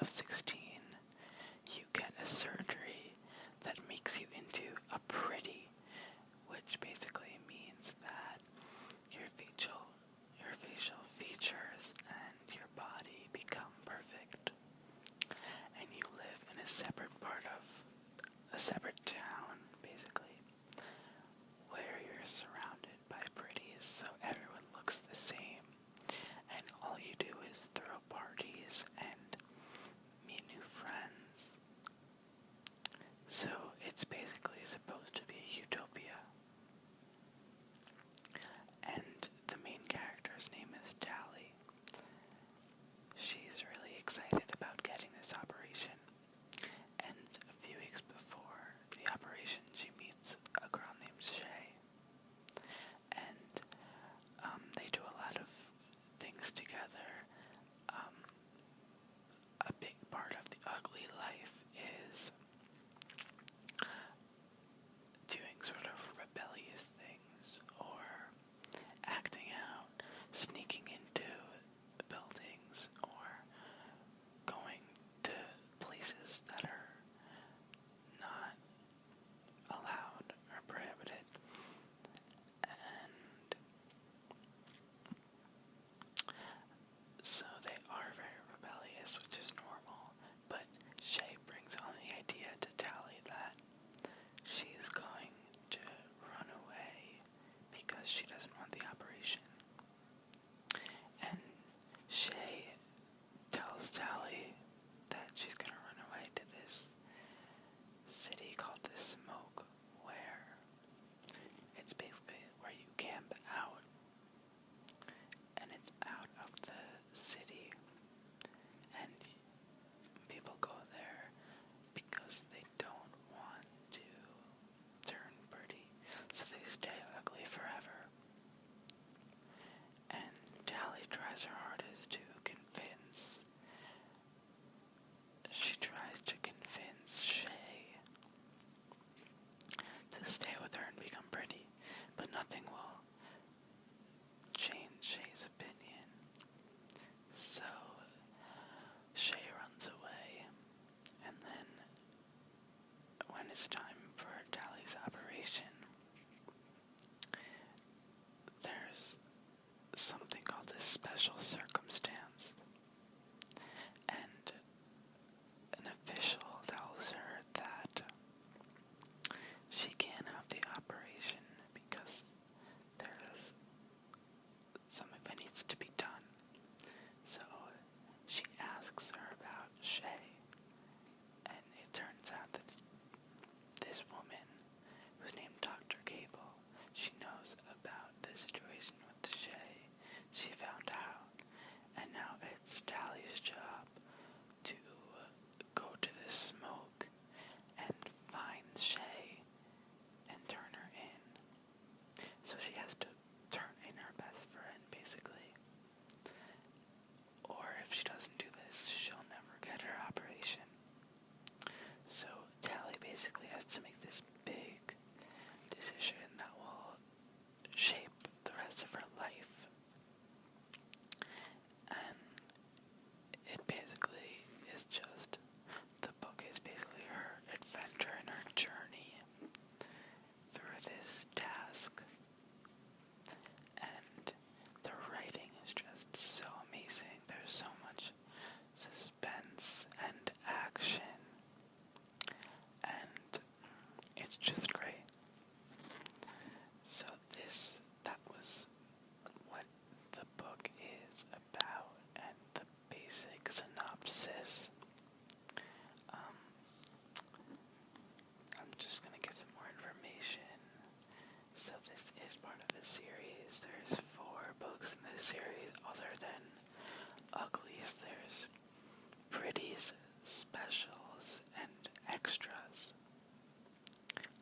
of 16, you get a surgery that makes you into a pretty, which basically means that your facial features and your body become perfect, and you live in a separate town, basically, where you're surrounded by pretties, so everyone looks the same, and all you do is throw parties and meet new friends. So it's basically supposed to be a utopia. And the main character's name is Tally. She's really excited about getting this operation. And a few weeks before the operation, she meets a girl named Shay. And they do a lot of things together. A big part of the ugly life is doing sort of rebellious things or acting out, sneaking into buildings, or going to places that are not allowed or prohibited. And so they are very rebellious, which is normal, but Shay brings on the idea to Tally that she's going to run away because she doesn't want the operation. And Shay tells Tally that she's going to run away to this city called the Smoke, where it's basically where you camp out, and it's out of the city, and people go there because they don't want to turn pretty, so they stay ugly forever. And Tally tries her hardest to convince Shay to stay with her and become pretty, but nothing will change Shay's opinion. So Shay runs away, and then when it's time for Tally's operation, there's something called a special circumstance, and an official tells her that she can't have the operation because there's something that needs to be done. So she asks her about Shay, and it turns out that this woman, who's named Dr. Cable, she knows about the situation with Shay. She found out, and now it's Tally's job to go to the Smoke and find Shay and turn her in. So she has to turn in her best friend, basically. Or if she doesn't do this, she'll never get her operation. So Tally basically has to make this big decision that will shape the rest of her life. And it basically is just, the book is basically her adventure and her journey through this task. And the writing is just so amazing. There's so much suspense and action, and it's just great. So that was what the book is about, and the basic synopsis. I'm just going to give some more information. So this is part of a series. There's 4 books in this series. Other than Uglies, there's Pretties, Specials, and Extras.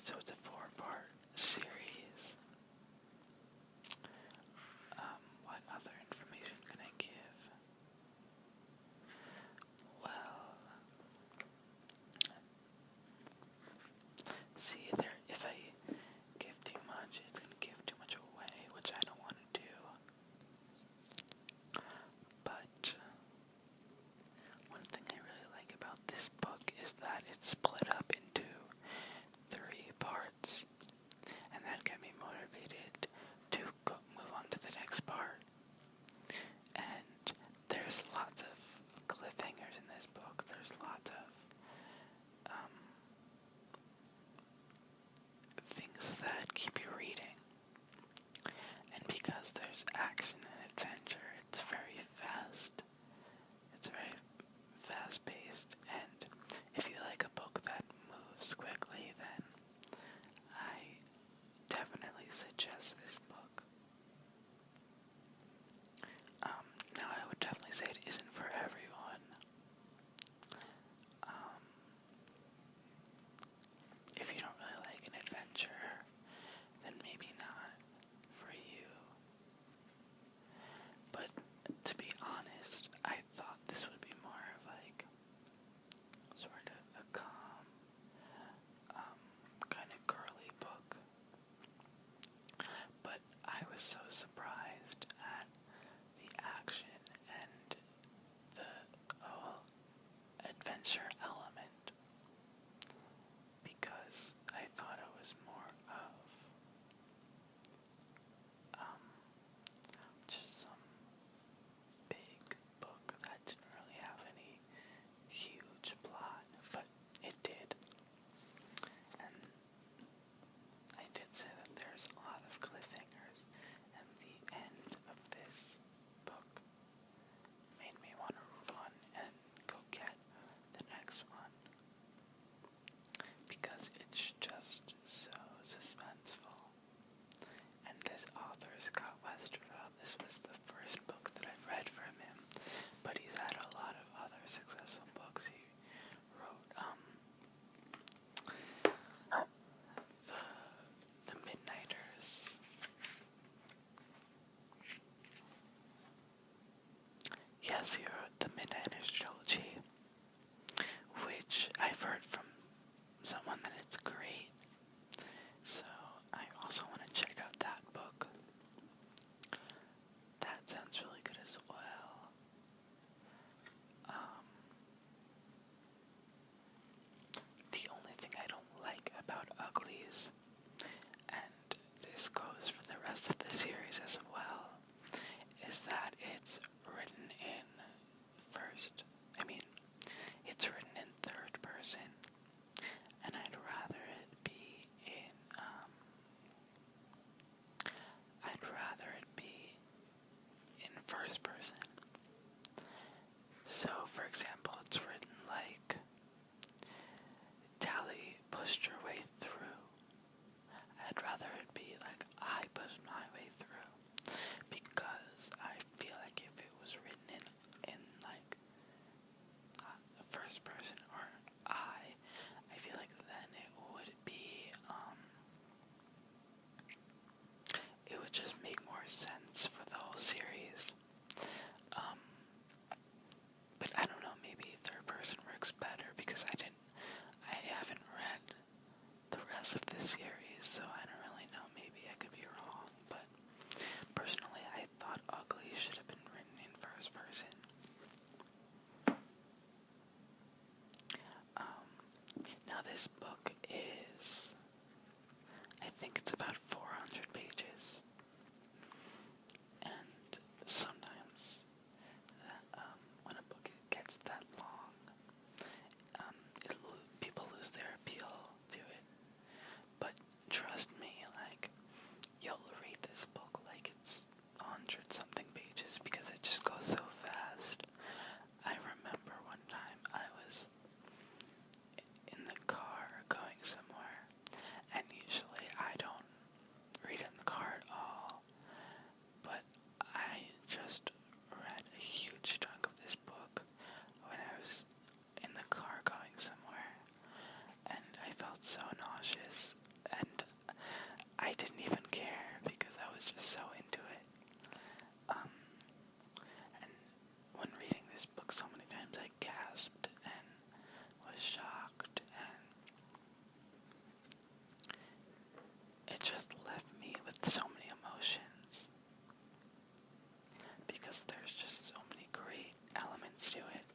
So it's a 4-part series. What other information can I give? Well, see, if I give too much, it's going to give too much away, which I don't want to do. But one thing I really because there's just so many great elements to it.